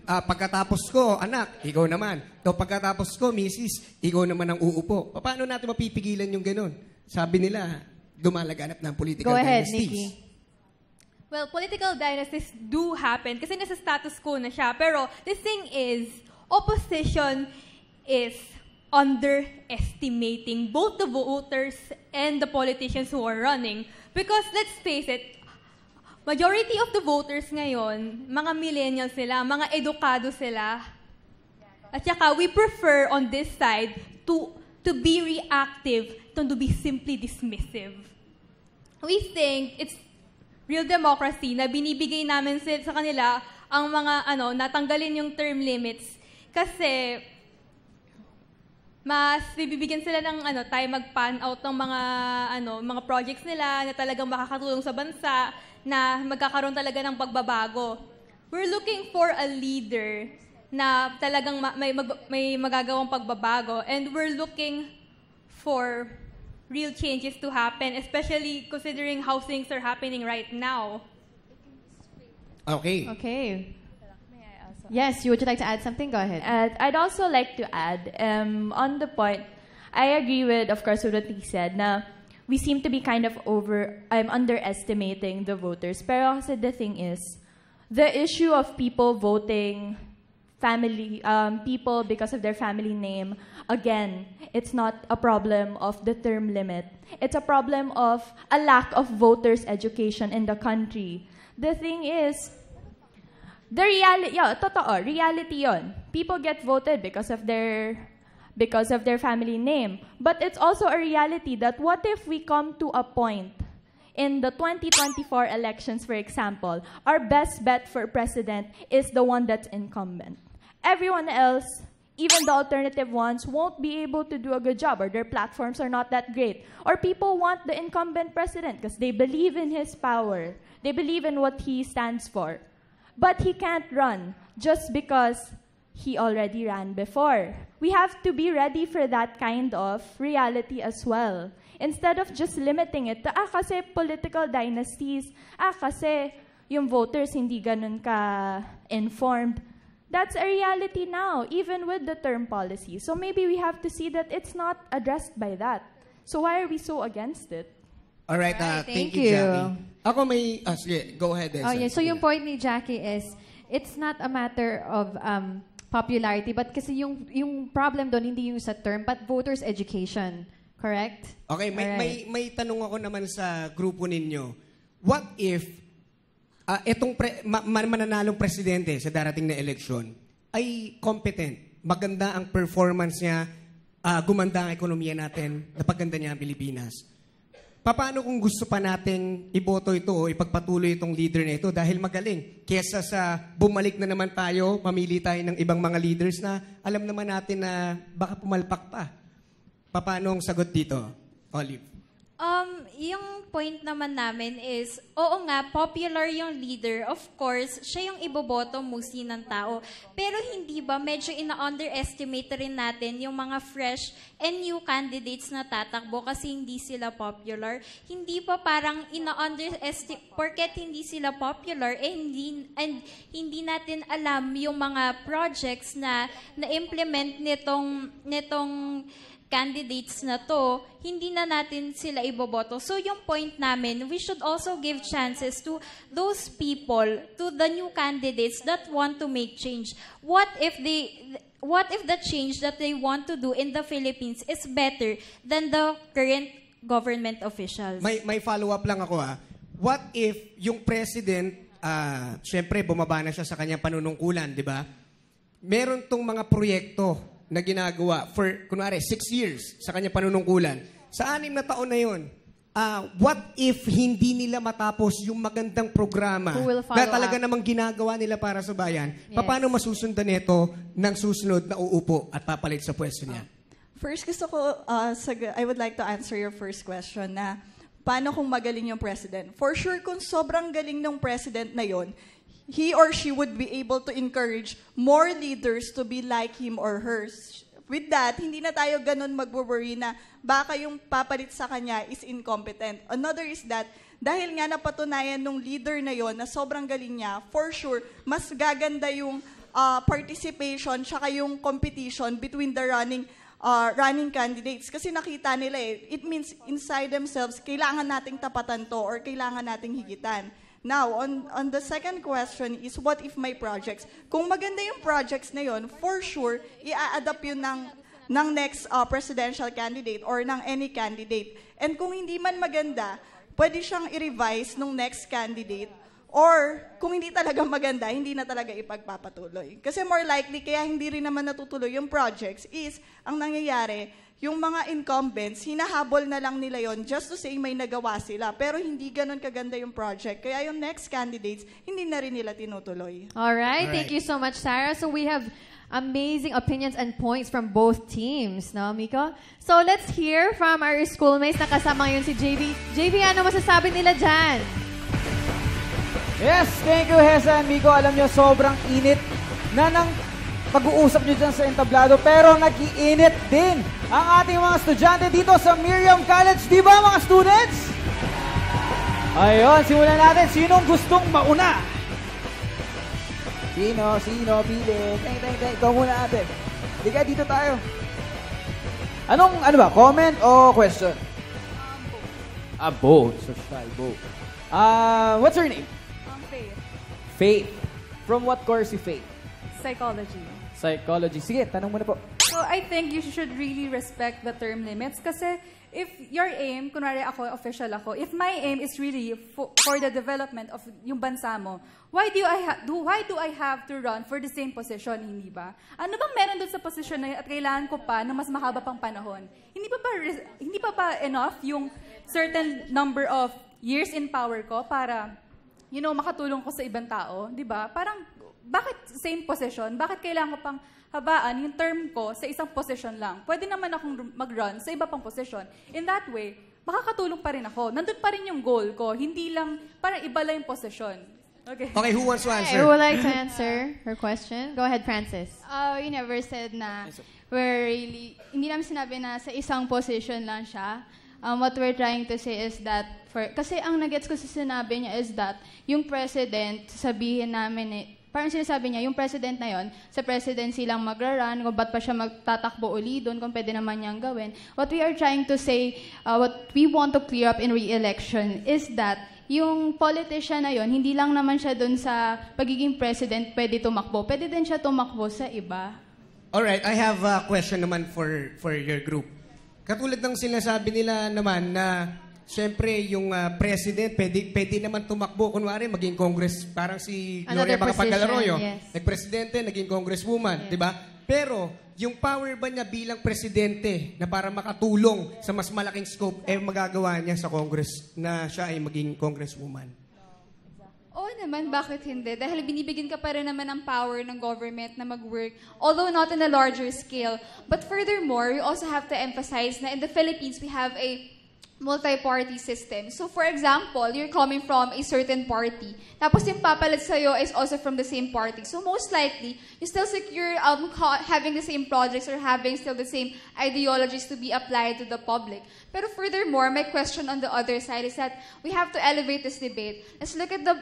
pagkatapos ko, anak, ikaw naman. O pagkatapos ko, misis, ikaw naman ang uupo. Paano natin mapipigilan yung ganun? Sabi nila, lumalaganap ng political dynasties. Go ahead, Nikki. Well, political dynasties do happen kasi nasa status quo na siya. Pero the thing is, opposition is underestimating both the voters and the politicians who are running. Because let's face it, majority of the voters ngayon, mga millennials sila, mga edukado sila. At saka, we prefer on this side to be reactive, to be simply dismissive. We think it's real democracy na binibigay namin sa kanila ang mga, natanggalin yung term limits. Kasi, mas bibigyan sila ng tayo mag-pan out ng mga projects nila na talagang makakatulong sa bansa, na magkakaroon talaga ng pagbabago. We're looking for a leader na talagang may magagawang pagbabago, and we're looking for real changes to happen, especially considering how things are happening right now. Okay. Yes, would you like to add something? Go ahead. I'd also like to add, on the point, I agree with, of course, with what he said, na we seem to be kind of underestimating the voters. Pero kasi the thing is, the issue of people voting family people because of their family name, again, it's not a problem of the term limit. It's a problem of a lack of voters' education in the country. The thing is, the reality yon. People get voted because of their family name. But it's also a reality that what if we come to a point in the 2024 elections, for example, our best bet for president is the one that's incumbent. Everyone else, even the alternative ones, won't be able to do a good job, or their platforms are not that great. Or people want the incumbent president because they believe in his power. They believe in what he stands for. But he can't run just because he already ran before. We have to be ready for that kind of reality as well. Instead of just limiting it to, kasi political dynasties, kasi yung voters hindi ganun ka-informed. That's a reality now, even with the term policy. So maybe we have to see that it's not addressed by that. So why are we so against it? All right, thank you, Jackie. Ako may, sige, go ahead. So yung point ni Jackie is, it's not a matter of popularity, but kasi yung problem doon hindi yung sa term, but voters' education. Correct? Okay, may tanong ako naman sa grupo ninyo. What if itong mananalong presidente sa darating na eleksyon ay competent, maganda ang performance niya, gumanda ang ekonomiya natin, napaganda niya ang Pilipinas? Paano kung gusto pa nating iboto ito o ipagpatuloy itong leader na ito dahil magaling? Kesa sa bumalik na naman tayo, mamili tayo ng ibang mga leaders na alam naman natin na baka pumalpak pa. Paano ang sagot dito, Olive? Yung point naman namin is, oo nga, popular yung leader. Of course, siya yung iboboto mostly ng tao. Pero hindi ba medyo ina-underestimate rin natin yung mga fresh and new candidates na tatakbo kasi hindi sila popular? Hindi pa parang ina-underestimate, porket hindi sila popular, hindi natin alam yung mga projects na na-implement nitong candidates na to, hindi na natin sila iboboto. So yung point namin, we should also give chances to those people, to the new candidates that want to make change. What if the change that they want to do in the Philippines is better than the current government officials? May follow-up lang ako What if yung president, syempre bumaba na siya sa kanyang panunungkulan, di ba? Meron tong mga proyekto na ginagawa for, kunwari, 6 years sa kanya panunungkulan. Sa 6 na taon na yun, what if hindi nila matapos yung magandang programa na talaga namang ginagawa nila para sa bayan? Yes. Paano masusundan nito ng susunod na uupo at papalit sa pwesto niya? First, gusto ko, I would like to answer your first question na paano kung magaling yung president? For sure, kung sobrang galing ng president na yon, he or she would be able to encourage more leaders to be like him or her. With that, hindi na tayo ganun mag-worry na baka yung papalit sa kanya is incompetent. Another is that, dahil nga napatunayan nung leader na yon na sobrang galing niya, for sure, mas gaganda yung participation tsaka yung competition between the running candidates. Kasi nakita nila it means inside themselves, kailangan nating tapatan to or kailangan nating higitan. Now, on the second question is, what if my projects? Kung maganda yung projects na yon, for sure, i-a-adapt yun ng next presidential candidate or ng any candidate. And kung hindi man maganda, pwede siyang i-revise nung next candidate. Or, kung hindi talaga maganda, hindi na talaga ipagpapatuloy. Kasi more likely, kaya hindi rin naman natutuloy yung projects is, ang nangyayari, yung mga incumbents, hinahabol na lang nila yon just to say may nagawa sila. Pero hindi ganun kaganda yung project. Kaya yung next candidates, hindi na rin nila tinutuloy. Alright, thank you so much, Sarah. So we have amazing opinions and points from both teams, no, Miko? So let's hear from our schoolmates na kasama ngayon si JV. JV, ano masasabi nila dyan? Yes, thank you, Hesa and Miko. Alam nyo, sobrang init na ng pag-uusap nyo dyan sa entablado, pero nag-iinit din ang ating mga estudyante dito sa Miriam College. Di ba, mga students? Ayun, simulan natin. Sinong gustong mauna? Sino? Pili. Teng. Ikaw muna natin. Liga, dito tayo. Ano ba? Comment o question? Both. So, both. What's your name? Faith. Faith. From what course you Faith? Psychology. Psychology. Sige, tanong mo na po. So, I think you should really respect the term limits kasi if your aim, kunwari ako, official ako, if my aim is really for the development of yung bansa mo, why do I have to run for the same position, hindi ba? Ano bang meron doon sa position na yun at kailangan ko pa ng mas mahaba pang panahon? Hindi pa ba enough yung certain number of years in power ko para, makatulong ko sa ibang tao, di ba? Parang, bakit same position? Bakit kailangan ko pang habaan yung term ko sa isang position lang? Pwede naman akong mag-run sa iba pang position. In that way, makakatulong pa rin ako. Nandun pa rin yung goal ko. Hindi lang, parang iba lang yung position. Okay. Okay, who wants to answer? Who would like to answer her question? Go ahead, Francis. You never said na hindi namin sinabi na sa isang position lang siya. What we're trying to say is that, kasi ang nagets ko sa sinabi niya is that, yung president, sabihin namin parang sinasabi niya, yung president na yon, sa presidency lang magra-run, kung ba't pa siya magtatakbo uli doon, kung pwede naman niyang gawin. What we are trying to say, what we want to clear up in re-election is that yung politician na yon, hindi lang naman siya doon sa pagiging president pwede tumakbo. Pwede din siya tumakbo sa iba. Alright, I have a question naman for your group. Katulad ng sinasabi nila naman na siyempre, yung president, pwede naman tumakbo. Kunwari, maging congress, parang si Gloria Macapagal-Arroyo. Yes. Nag-presidente, naging congresswoman. Yeah. Diba? Pero, yung power ba niya bilang presidente na para makatulong sa mas malaking scope, magagawa niya sa congress na siya ay maging congresswoman? Oo naman, bakit hindi? Dahil binibigyan ka pa rin naman ng power ng government na mag-work, although not in a larger scale. But furthermore, you also have to emphasize na in the Philippines, we have a multi-party system. So, for example, you're coming from a certain party. Tapos yung papalit sa'yo is also from the same party. So, most likely, you still secure having the same projects or having still the same ideologies to be applied to the public. Pero furthermore, my question on the other side is that we have to elevate this debate. Let's look at the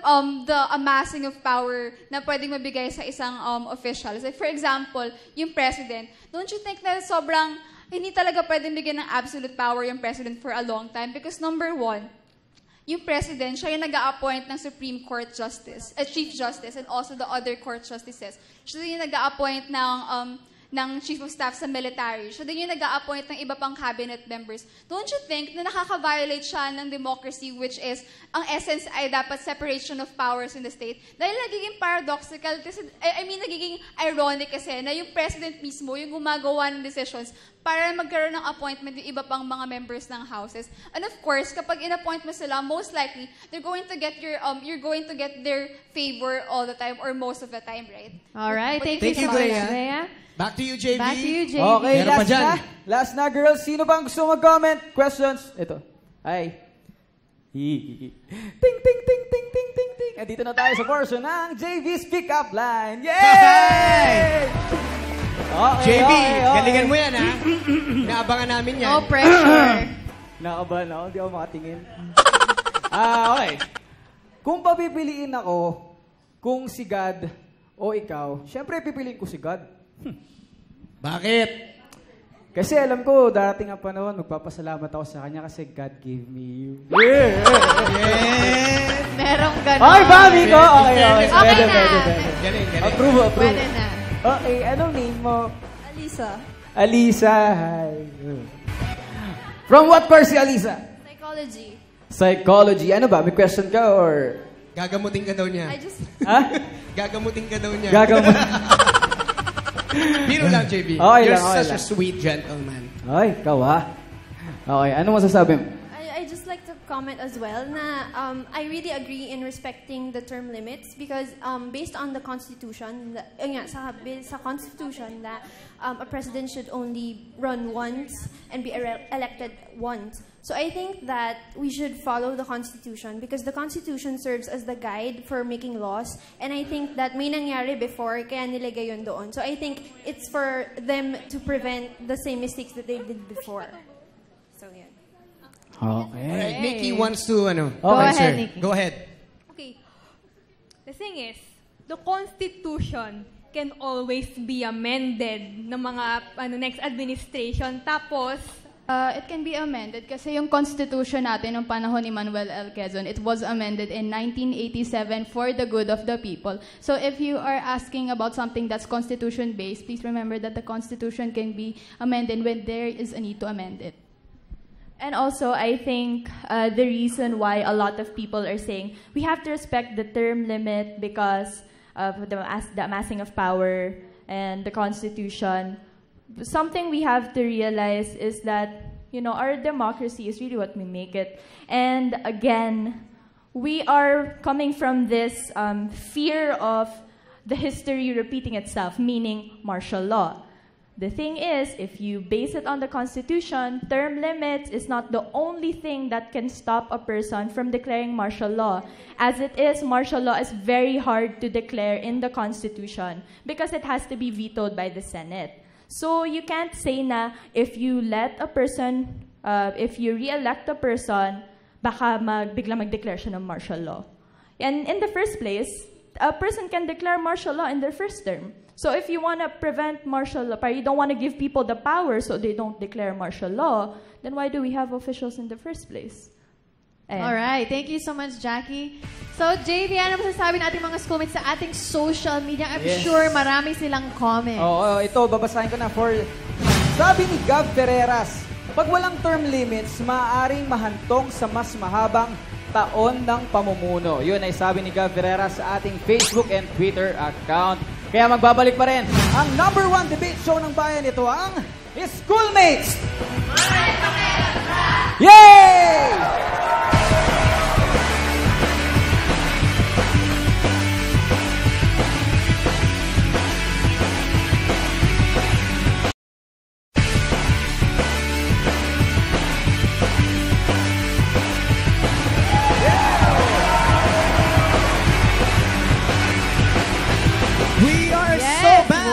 amassing of power na pwedeng mabigay sa isang official. Like, for example, yung president. Don't you think na sobrang hindi talaga pwedeng bigyan ng absolute power yung president for a long time? Because number one, yung president, siya yung nag-a-appoint ng Supreme Court Justice, Chief Justice, and also the other court justices. Siya yung nag-a-appoint ng Chief of Staff sa military. Siya din yung nag-a-appoint ng iba pang cabinet members. Don't you think na nakaka-violate siya ng democracy, which is, ang essence ay dapat separation of powers in the state? Dahil nagiging paradoxical, nagiging ironic kasi na yung president mismo, yung gumagawa ng decisions para magkaroon ng appointment yung iba pang mga members ng houses. And of course, kapag in-appoint mo sila, most likely, you're going to get their favor all the time or most of the time, right? Alright, thank you so much, Leia. Back to you, JV. Back to you, JV. Okay, last na, girls. Sino bang gusto mag-comment? Questions? Ito. Hi. Ting, ting, ting, ting, ting, ting, ting. Dito na tayo sa portion ng JV's Pick-Up Line. Yay! Okay, JV, galingan mo yan, ha? Naabangan namin yan. No pressure. Nakabahan ako, hindi ako makatingin. Okay. Kung papipiliin ako, kung si God o ikaw, syempre pipiliin ko si God. Bakit? Kasi alam ko, darating ang panahon, magpapasalamat ako sa kanya kasi God gave me you. Yeah! Merong ganun. Okay, Bobby ko! Okay. Okay na. Galing. Approve. Pwede na. Okay, anong name mo? Alisa. Alisa, hi. From what course si Alisa? Psychology. Psychology. Ano ba? May question ka or? Gagamutin ka daw niya. Ha? Gagamutin ka daw niya. Biro lang, JB. Okay You're lang, such a sweet gentleman. Ay, ikaw Okay, ano masasabi mo? I just like to comment as well na I really agree in respecting the term limits because based on the Constitution, sa Constitution that a president should only run once and be elected once. So I think that we should follow the Constitution because the Constitution serves as the guide for making laws and I think that may nangyari before kaya nilagay yun doon. So I think it's for them to prevent the same mistakes that they did before. So yeah. Okay. Alright, Nikki wants to Go ahead, Nikki. Go ahead. Okay. The thing is, the Constitution can always be amended ng mga next administration. Tapos, It can be amended kasi yung constitution natin ng panahon ni Manuel L. Quezon, it was amended in 1987 for the good of the people. So if you are asking about something that's constitution-based, please remember that the constitution can be amended when there is a need to amend it. And also, I think the reason why a lot of people are saying we have to respect the term limit because of the amassing of power and the Constitution, something we have to realize is that, you know, our democracy is really what we make it. And again, we are coming from this fear of the history repeating itself, meaning martial law. The thing is, if you base it on the Constitution, term limits is not the only thing that can stop a person from declaring martial law. As it is, martial law is very hard to declare in the Constitution because it has to be vetoed by the Senate. So you can't say na if you let a person, if you re-elect a person, baka bigla mag-declare siya ng martial law. And in the first place, a person can declare martial law in their first term. So if you want to prevent martial law, you don't want to give people the power so they don't declare martial law, then why do we have officials in the first place? All right. Thank you so much, Jackie. So, JV, ano masasabi natin mga schoolmates sa ating social media? I'm sure marami silang comments. Oo, ito, babasahin ko na for... Sabi ni Gav Ferreras, pag walang term limits, maaaring mahantong sa mas mahabang taon ng pamumuno. Yun ay sabi ni Gav Ferreras sa ating Facebook and Twitter account. Kaya magbabalik pa rin ang #1 debate show ng bayan. Ito ang Schoolmates! Yay!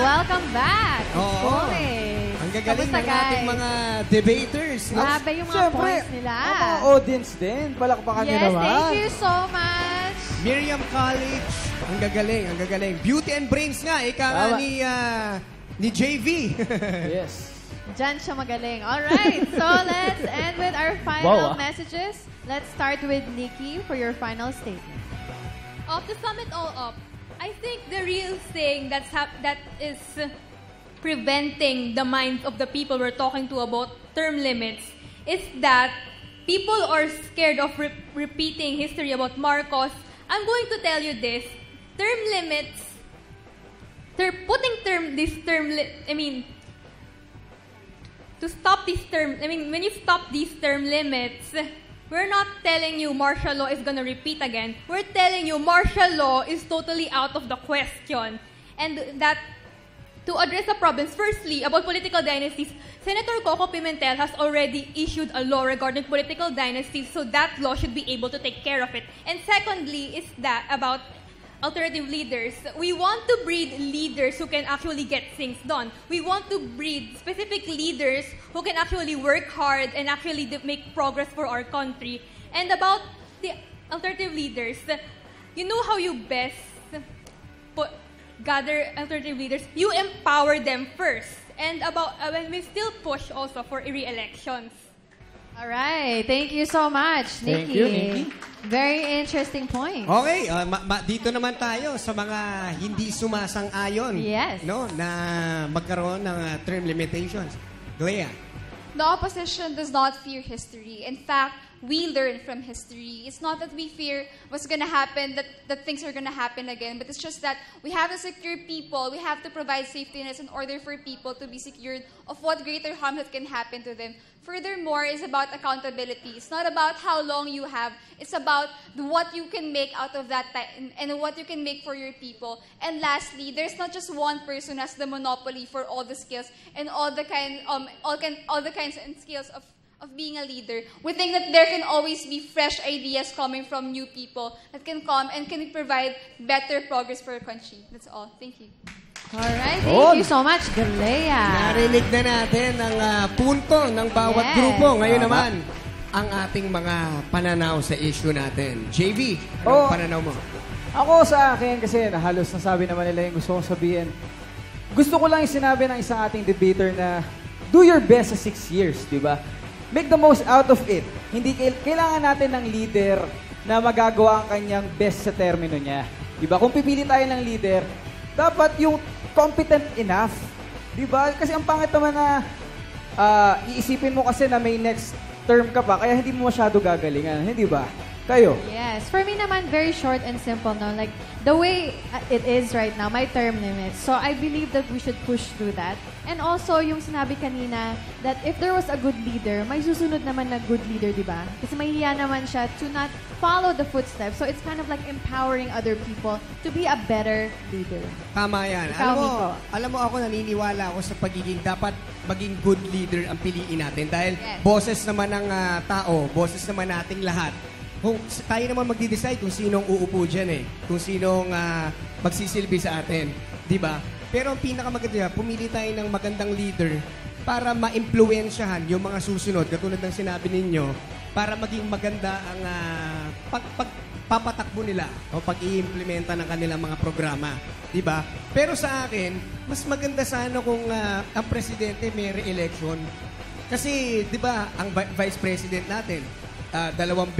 Welcome back! Oo. Ang gagaling ng ating mga debaters. Grabe yung mga points nila. Ang mga audience din. Palakpakan nyo naman. Yes, thank you so much. Miriam College. Ang gagaling, ang gagaling. Beauty and Brains nga. Ika nga ni JV. Yes. Diyan siya magaling. Alright, so let's end with our final messages. Let's start with Nikki for your final statement. To sum it all up, I think the real thing that is preventing the minds of the people we're talking to about term limits is that people are scared of repeating history about Marcos. I'm going to tell you this. Term limits, they're putting to stop this term, when you stop these term limits, we're not telling you martial law is going to repeat again. We're telling you martial law is totally out of the question. And that to address the problems, firstly, about political dynasties, Senator Coco Pimentel has already issued a law regarding political dynasties, so that law should be able to take care of it. And secondly, is that about alternative leaders. We want to breed leaders who can actually get things done. We want to breed specific leaders who can actually work hard and actually make progress for our country. And about the alternative leaders, you know how you best gather alternative leaders? You empower them first. And about when we still push also for re-elections. All right. Thank you so much, Nikki. Thank you, Nikki. Very interesting point. Okay, dito naman tayo sa mga hindi sumasang-ayon. Yes. No, na magkaroon ng term limitations. Glea. The opposition does not fear history. In fact, we learn from history. It's not that we fear what's going to happen, that things are going to happen again, but it's just that we have to secure people. We have to provide safety nets in order for people to be secured of what greater harm that can happen to them. Furthermore, it's about accountability. It's not about how long you have. It's about what you can make out of that time and what you can make for your people. And lastly, there's not just one person who has the monopoly for all the skills and all the kinds and skills of being a leader. We think that there can always be fresh ideas coming from new people that can come and can provide better progress for our country. That's all. Thank you. Alright, thank you so much, Galea. Narinig na natin ang punto ng bawat grupo. Ngayon naman, ang ating mga pananaw sa issue natin. JV, anong pananaw mo? Ako sa akin, kasi halos nasabi naman nila yung gusto kong sabihin. Gusto ko lang yung sinabi ng isang ating debater na do your best sa 6 years, di ba? make the most out of it. Hindi kailangan natin ng leader na magagawa ang kanyang best sa termino niya. Diba? Kung pipili tayo ng leader, dapat yung competent enough. Diba? Kasi ang pangit naman na iisipin mo kasi na may next term ka pa, kaya hindi mo masyado gagalingan. Hindi ba? Kayo? Yes. For me naman, very short and simple, no? Like, the way it is right now, my term limits. So, I believe that we should push through that. And also, yung sinabi kanina, that if there was a good leader, may susunod naman na good leader, di ba? Kasi mahihiya naman siya to not follow the footsteps. So, it's kind of like empowering other people to be a better leader. Tama yan. Alam mo ako, naniniwala ako sa pagiging dapat maging good leader ang piliin natin. Dahil boses naman ng tao, boses naman nating lahat. Kung tayo naman magdi-decide kung sinong uupo dyan kung sinong magsisilbi sa atin, di ba? Pero ang pinakamaganda, pumili tayo ng magandang leader para ma-impluensyahan yung mga susunod, katulad ng sinabi ninyo, para maging maganda ang pagpapatakbo nila o pag-i-implementa ng kanilang mga programa, di ba? Pero sa akin, mas maganda sana kung ang presidente may re-election. Kasi, di ba, ang vice president natin, dalawang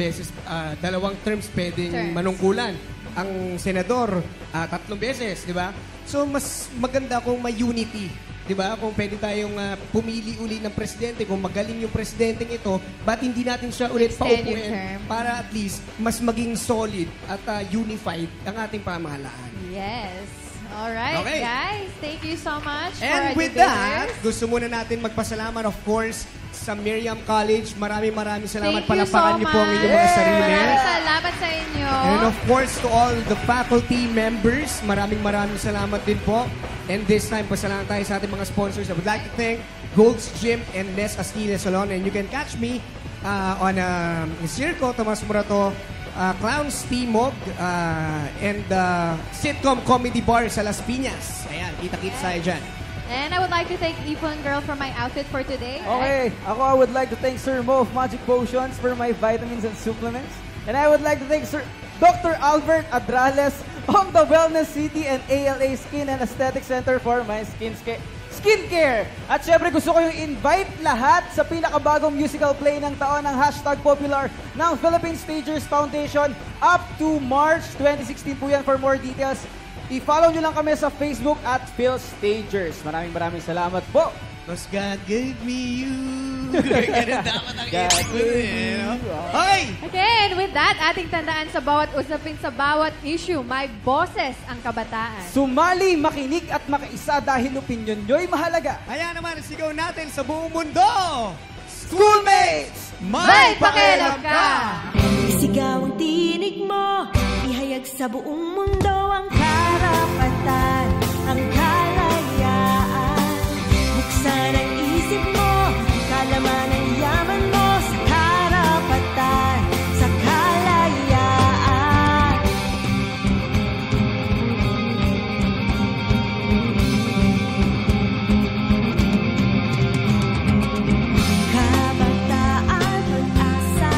terms pwedeng manungkulan. Ang senador, 3 beses, di ba? So, mas maganda kung may unity, di ba? Kung pwede tayong pumili uli ng presidente, kung magaling yung presidenteng ito, ba't hindi natin siya ulit paupuin para at least mas maging solid at unified ang ating pamahalaan. Yes. Alright, Okay. guys. Thank you so much for And our with debaters. that, gusto muna natin magpasalamat, of course, sa Miriam College. Maraming salamat. Thank you Palapakan so niyo po ang inyong mga much. sarili. Maraming salamat sa inyo. And of course, to all the faculty members, maraming salamat din po. And this time, pasalamat tayo sa ating mga sponsors. I would like to thank Gold's Gym and Les Astilla Salon. And you can catch me on Circo Tomas Morato, Clowns Timog, and Sitcom Comedy Bar sa Las Piñas. Ayan, kita-kita tayo dyan. And I would like to thank Ipon Girl for my outfit for today. Okay, I would like to thank Sir Mo of Magic Potions for my vitamins and supplements. And I would like to thank Dr. Albert Adrales of the Wellness City and ALA Skin and Aesthetic Center for my skincare. At syempre gusto ko yung invite lahat sa pinakabagong musical play ng taon ng #popular ng Philippine Stagers Foundation up to March 2016 po yan. For more details, i-follow nyo lang kami sa Facebook at Phil Stagers. Maraming salamat po. Because God gave me you. Ganun dapat ang Okay! Okay, and with that, ating tandaan sa bawat usapin, sa bawat issue, may boses ang kabataan. Sumali, makinig at makiisa dahil opinion nyo'y mahalaga. Kaya naman, sigaw natin sa buong mundo! Schoolmates! May pakialam ka! Isigaw ang tinig mo, ihayag sa buong mundo ang karapatan, ang